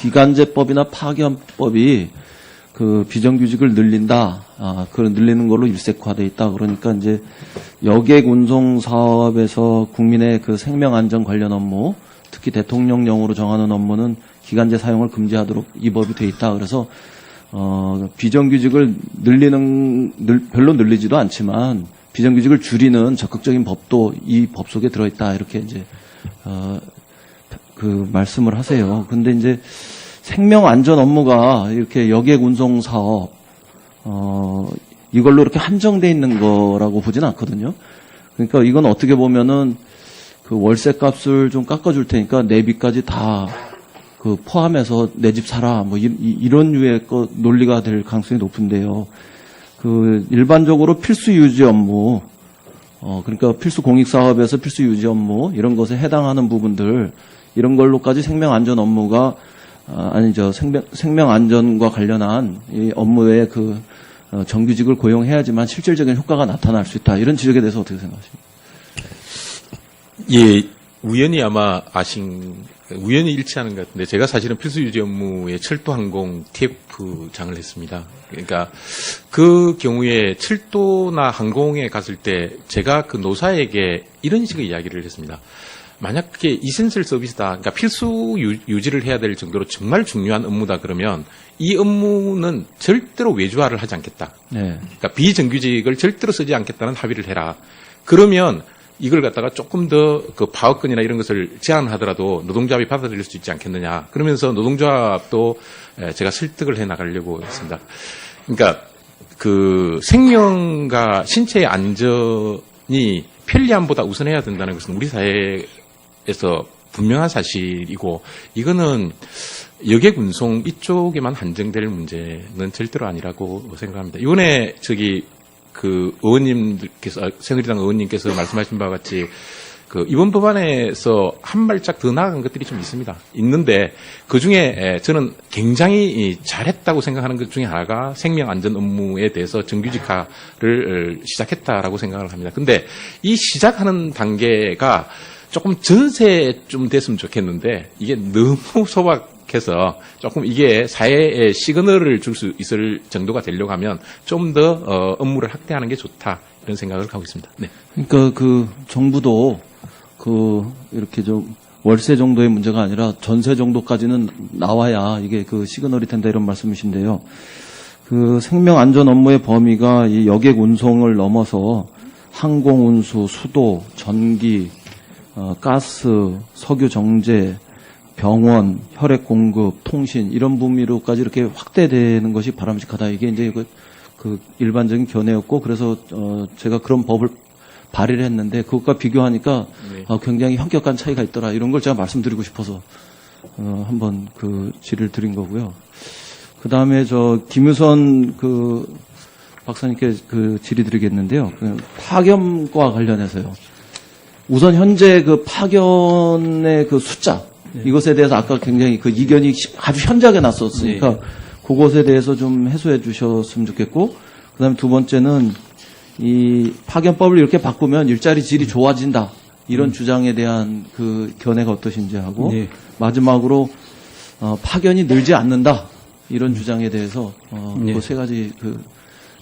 기간제법이나 파견법이 그 비정규직을 늘린다, 그런 늘리는 걸로 일색화돼 있다. 그러니까 이제 여객 운송 사업에서 국민의 그 생명 안전 관련 업무, 특히 대통령령으로 정하는 업무는 기간제 사용을 금지하도록 이 법이 돼 있다. 그래서 비정규직을 별로 늘리지도 않지만 비정규직을 줄이는 적극적인 법도 이 법 속에 들어있다. 이렇게 이제 그 말씀을 하세요. 근데 이제 생명 안전 업무가 이렇게 여객 운송 사업 이걸로 이렇게 한정돼 있는 거라고 보진 않거든요. 그러니까 이건 어떻게 보면은 그 월세 값을 좀 깎아줄 테니까 내비까지 다 그 포함해서 내 집 사라 뭐 이런 류의 논리가 될 가능성이 높은데요. 그 일반적으로 필수 유지 업무, 그러니까 필수 공익 사업에서 필수 유지 업무 이런 것에 해당하는 부분들 이런 걸로까지 생명 안전 업무가 아니죠. 생명 안전과 관련한 이 업무에 그 정규직을 고용해야지만 실질적인 효과가 나타날 수 있다. 이런 지적에 대해서 어떻게 생각하십니까? 예, 우연히 아마 우연히 일치하는 것 같은데 제가 사실은 필수 유지 업무에 철도항공 TF장을 했습니다. 그러니까 그 경우에 철도나 항공에 갔을 때 제가 그 노사에게 이런 식의 이야기를 했습니다. 만약 그게 이센셜 서비스다, 그러니까 필수 유지를 해야 될 정도로 정말 중요한 업무다 그러면 이 업무는 절대로 외주화를 하지 않겠다. 네. 그러니까 비정규직을 절대로 쓰지 않겠다는 합의를 해라. 그러면 이걸 갖다가 조금 더 그 파업권이나 이런 것을 제한하더라도 노동조합이 받아들일 수 있지 않겠느냐. 그러면서 노동조합도 제가 설득을 해 나가려고 했습니다. 그러니까 그 생명과 신체의 안전이 편리함보다 우선해야 된다는 것은 우리 사회에서 분명한 사실이고 이거는 여객 운송 이쪽에만 한정될 문제는 절대로 아니라고 생각합니다. 이번에 그 의원님들께서, 새누리당 의원님께서 말씀하신 바와 같이 그 이번 법안에서 한 발짝 더 나아간 것들이 좀 있습니다. 있는데 그 중에 저는 굉장히 잘했다고 생각하는 것 중에 하나가 생명 안전 업무에 대해서 정규직화를 시작했다라고 생각을 합니다. 근데 이 시작하는 단계가 조금 전세 좀 됐으면 좋겠는데 이게 너무 소박해서 조금 이게 사회에 시그널을 줄 수 있을 정도가 되려고 하면 좀 더 업무를 확대하는 게 좋다 이런 생각을 하고 있습니다. 네. 그러니까 그 정부도 그 이렇게 좀 월세 정도의 문제가 아니라 전세 정도까지는 나와야 이게 그 시그널이 된다 이런 말씀이신데요. 그 생명 안전 업무의 범위가 이 여객 운송을 넘어서 항공 운수, 수도, 전기, 가스, 석유 정제, 병원, 혈액 공급, 통신 이런 범위로까지 이렇게 확대되는 것이 바람직하다. 이게 이제 그 일반적인 견해였고 그래서 제가 그런 법을 발의를 했는데 그것과 비교하니까 네. 굉장히 현격한 차이가 있더라. 이런 걸 제가 말씀드리고 싶어서 한번 그 질의를 드린 거고요. 그 다음에 김유선 그 박사님께 그 질의 드리겠는데요. 그 파견과 관련해서요. 우선 현재 그 파견의 그 숫자 이것에 대해서 아까 굉장히 그 이견이 아주 현저하게 났었으니까 네. 그것에 대해서 좀 해소해 주셨으면 좋겠고 그다음에 두 번째는 이 파견법을 이렇게 바꾸면 일자리 질이 좋아진다 이런 주장에 대한 그 견해가 어떠신지 하고 네. 마지막으로 파견이 늘지 않는다 이런 주장에 대해서 네. 그 세 가지 그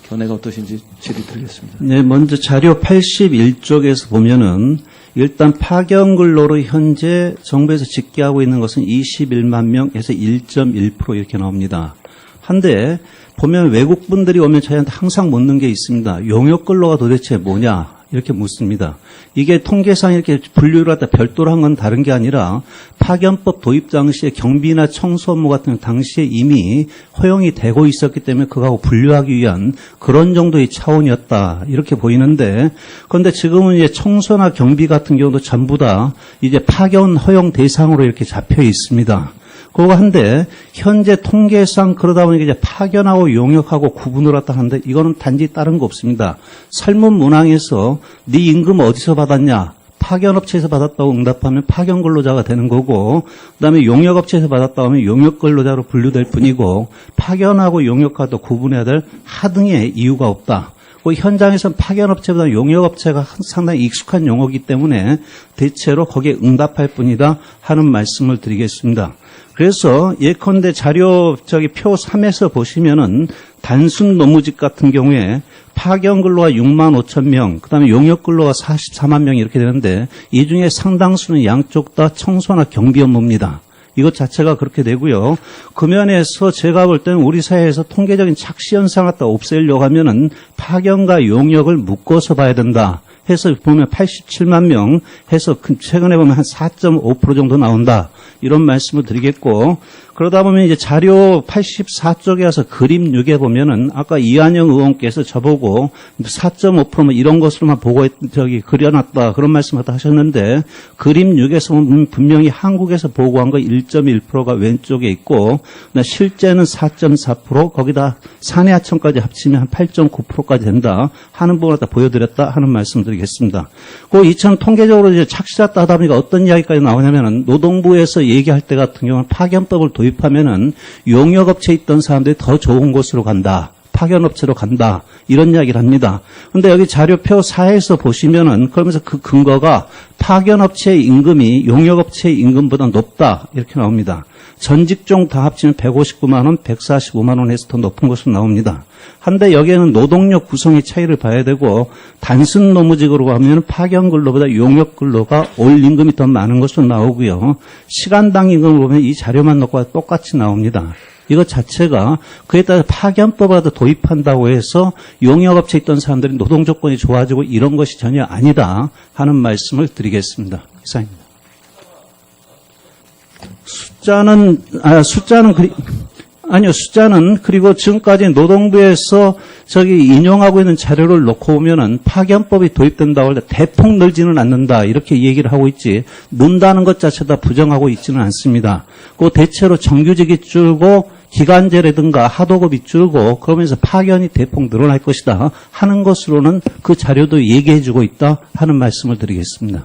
견해가 어떠신지 질의 드리겠습니다. 네, 먼저 자료 81쪽에서 보면은 일단 파견 근로로 현재 정부에서 집계하고 있는 것은 21만 명에서 1.1% 이렇게 나옵니다. 한데 보면 외국 분들이 오면 저희한테 항상 묻는 게 있습니다. 용역 근로가 도대체 뭐냐? 이렇게 묻습니다. 이게 통계상 이렇게 분류를 하다 별도로 한 건 다른 게 아니라 파견법 도입 당시에 경비나 청소 업무 같은 경 당시에 이미 허용이 되고 있었기 때문에 그거하고 분류하기 위한 그런 정도의 차원이었다. 이렇게 보이는데 그런데 지금은 이제 청소나 경비 같은 경우도 전부 다 이제 파견 허용 대상으로 이렇게 잡혀 있습니다. 그거 한데 현재 통계상 그러다 보니까 이제 파견하고 용역하고 구분을 갖다 하는데 이거는 단지 다른 거 없습니다. 설문 문항에서 네 임금 어디서 받았냐? 파견업체에서 받았다고 응답하면 파견 근로자가 되는 거고 그다음에 용역업체에서 받았다고 하면 용역 근로자로 분류될 뿐이고 파견하고 용역과도 구분해야 될 하등의 이유가 없다. 현장에서는 파견업체보다 용역업체가 상당히 익숙한 용어이기 때문에 대체로 거기에 응답할 뿐이다 하는 말씀을 드리겠습니다. 그래서 예컨대 자료 표 3에서 보시면은 단순 노무직 같은 경우에 파견 근로가 6만 5천 명, 그다음에 용역 근로가 44만 명 이렇게 되는데 이 중에 상당수는 양쪽 다 청소나 경비 업무입니다. 이것 자체가 그렇게 되고요. 그 면에서 제가 볼 때는 우리 사회에서 통계적인 착시 현상 갖다 없애려고 하면은 파견과 용역을 묶어서 봐야 된다. 해서 보면 87만 명 해서 최근에 보면 한 4.5% 정도 나온다. 이런 말씀을 드리겠고, 그러다 보면 이제 자료 84쪽에 와서 그림 6에 보면은 아까 이한영 의원께서 저보고 4.5% 이런 것으로만 보고 그려놨다 그런 말씀을 하셨는데, 그림 6에서 보면 분명히 한국에서 보고한 거 1.1%가 왼쪽에 있고, 실제는 4.4% 거기다 산해하청까지 합치면 한 8.9%까지 된다 하는 부분을 다 보여드렸다 하는 말씀드리겠습니다. 그 2000 통계적으로 이제 착시했다 하다 보니까 어떤 이야기까지 나오냐면은 노동부에서 얘기할 때 같은 경우는 파견법을 도입하면은 용역업체에 있던 사람들이 더 좋은 곳으로 간다. 파견업체로 간다. 이런 이야기를 합니다. 근데 여기 자료표 4에서 보시면은 그러면서 그 근거가 파견업체의 임금이 용역업체의 임금보다 높다. 이렇게 나옵니다. 전 직종 다 합치면 159만 원, 145만 원 해서 더 높은 것으로 나옵니다. 한데 여기에는 노동력 구성의 차이를 봐야 되고 단순 노무직으로 가면 파견 근로보다 용역 근로가 올 임금이 더 많은 것으로 나오고요. 시간당 임금을 보면 이 자료만 놓고 똑같이 나옵니다. 이것 자체가 그에 따라 파견법을 도입한다고 해서 용역업체에 있던 사람들이 노동 조건이 좋아지고 이런 것이 전혀 아니다 하는 말씀을 드리겠습니다. 이상입니다. 숫자는 그리고 지금까지 노동부에서 인용하고 있는 자료를 놓고 보면은 파견법이 도입된다고 할 때 대폭 늘지는 않는다 이렇게 얘기를 하고 있지, 는다는 것 자체다 부정하고 있지는 않습니다. 그 대체로 정규직이 줄고 기간제라든가 하도급이 줄고 그러면서 파견이 대폭 늘어날 것이다 하는 것으로는 그 자료도 얘기해주고 있다 하는 말씀을 드리겠습니다.